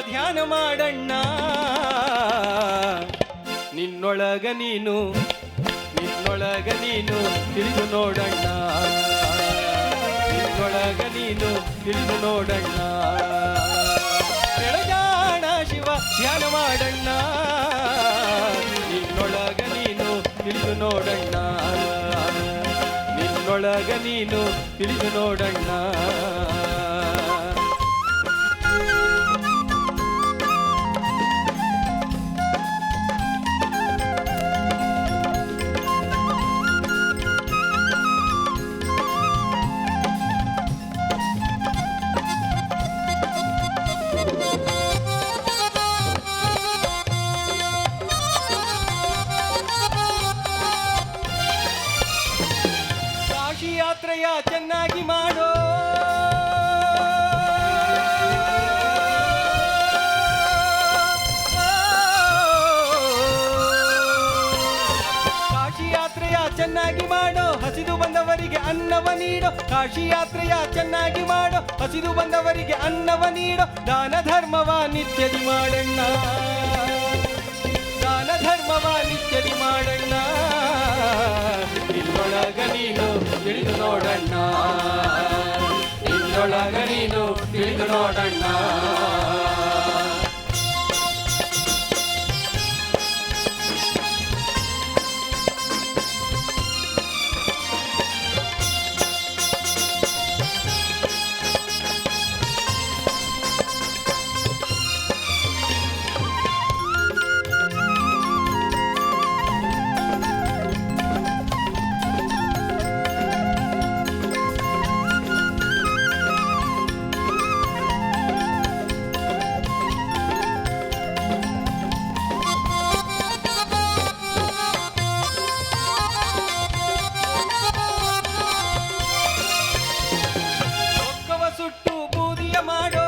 ಧ್ಯಾನ ಮಾಡಣ್ಣ. ನಿನ್ನೊಳಗ ನೀನು ತಿಳಿದು ನೋಡಣ್ಣ. ನಿನ್ನೊಳಗ ನೀನು ತಿಳಿದು ನೋಡಣ್ಣ. ಕೆಳಜಾಣ ಶಿವ ಧ್ಯಾನ ಮಾಡಣ್ಣ. ನಿನ್ನೊಳಗ ನೀನು ತಿಳಿದು ನೋಡಣ್ಣ. ನಿನ್ನೊಳಗ ನೀನು ತಿಳಿದು ನೋಡಣ್ಣ. ಯಾತ್ರೆಯ ಚೆನ್ನಾಗಿ ಮಾಡೋ. ಕಾಶಿ ಯಾತ್ರೆಯ ಚೆನ್ನಾಗಿ ಮಾಡೋ, ಹಸಿದು ಬಂದವರಿಗೆ ಅನ್ನವ ನೀಡೋ. ಕಾಶಿ ಯಾತ್ರೆಯ ಚೆನ್ನಾಗಿ ಮಾಡೋ, ಹಸಿದು ಬಂದವರಿಗೆ ಅನ್ನವ ನೀಡೋ. ದಾನ ಧರ್ಮವ ನಿತ್ಯದಿ ಮಾಡಣ್ಣ. ದಾನ ಧರ್ಮವ ನಿತ್ಯದಿ ಮಾಡಣ್ಣ. ನಿನ್ನೊಳಗ ನೀನು ತಿಳಿದು ನೋಡಣ್ಣ. ನಿನ್ನೊಳಗ ನೀನು ತಿಳಿದು ನೋಡಣ್ಣ. ಸುಟ್ಟು ಬೂದಿಯ ಮಾಡೋ.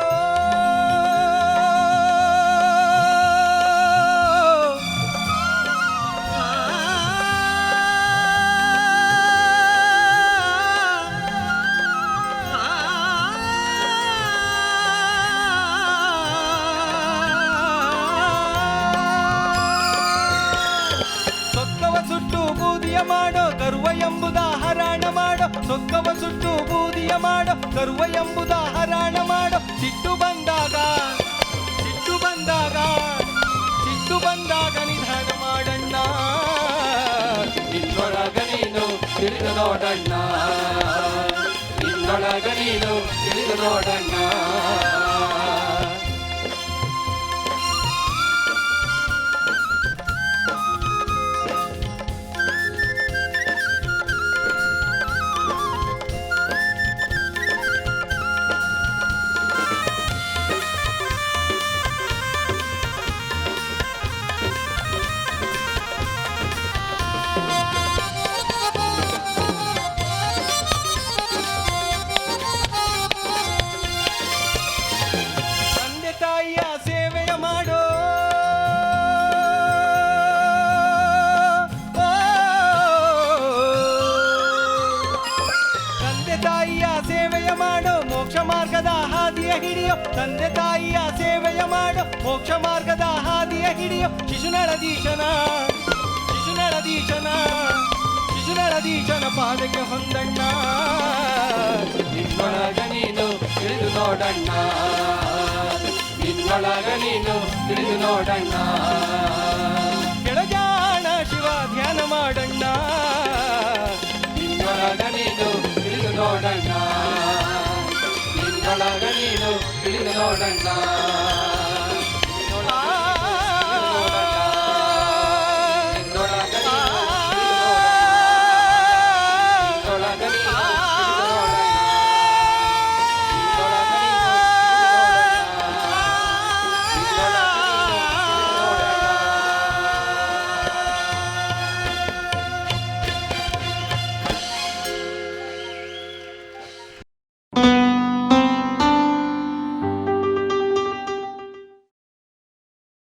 ಸೊಕ್ಕವ ಸುಟ್ಟು ಬೂದಿಯ ಮಾಡೋ, ಗರ್ವ ಎಂಬುದ ಹರಾಣ ಮಾಡೋ. ಸೊಕ್ಕವ ಸುಟ್ಟು ಬೂದಿಯ ಮಾಡೋ, ಗರ್ವ ಎಂಬುದ ಹರಾಣ ಮಾಡೋ. ಸಿಟ್ಟು ಬಂದಾಗ ನಿಧಾನ ಮಾಡಣ್ಣ. ನಿನ್ನೊಳಗ ನೀನು ತಿಳಿದು ನೋಡಣ್ಣ. ನಿನ್ನೊಳಗ ನೀನು ತಿಳಿದು ನೋಡಣ್ಣ. ಸೇವೆಯ ಮಾಡೋ. ತಂದೆ ತಾಯಿಯ ಸೇವೆಯ ಮಾಡೋ, ಮೋಕ್ಷ ಮಾರ್ಗದ ಹಾದಿಯ ಹಿಡಿಯೋ. ತಂದೆ ತಾಯಿಯ ಸೇವೆಯ ಮಾಡೋ, ಮೋಕ್ಷ ಮಾರ್ಗದ ಹಾದಿಯ ಹಿಡಿಯೋ. ಶಿಶುನಳದೀಶನ ಪಾದಕ್ಕೆ ಹೊಂದಣ್ಣ. ನಿನ್ನೊಳಗ ನೀನು ತಿಳಿದು ನೋಡಣ್ಣ. ನಿನ್ನೊಳಗ ನೀನು ತಿಳಿದು ನೋಡಣ್ಣ. ಕೆಳಜಾಣ ಶಿವ ಧ್ಯಾನ ಮಾಡಣ್ಣ. ನಿನ್ನೊಳಗ ನೀನು ತಿಳಿದು ನೋಡಣ್ಣ. ನಿನ್ನೊಳಗ ನೀನು ತಿಳಿದು ನೋಡಣ್ಣ.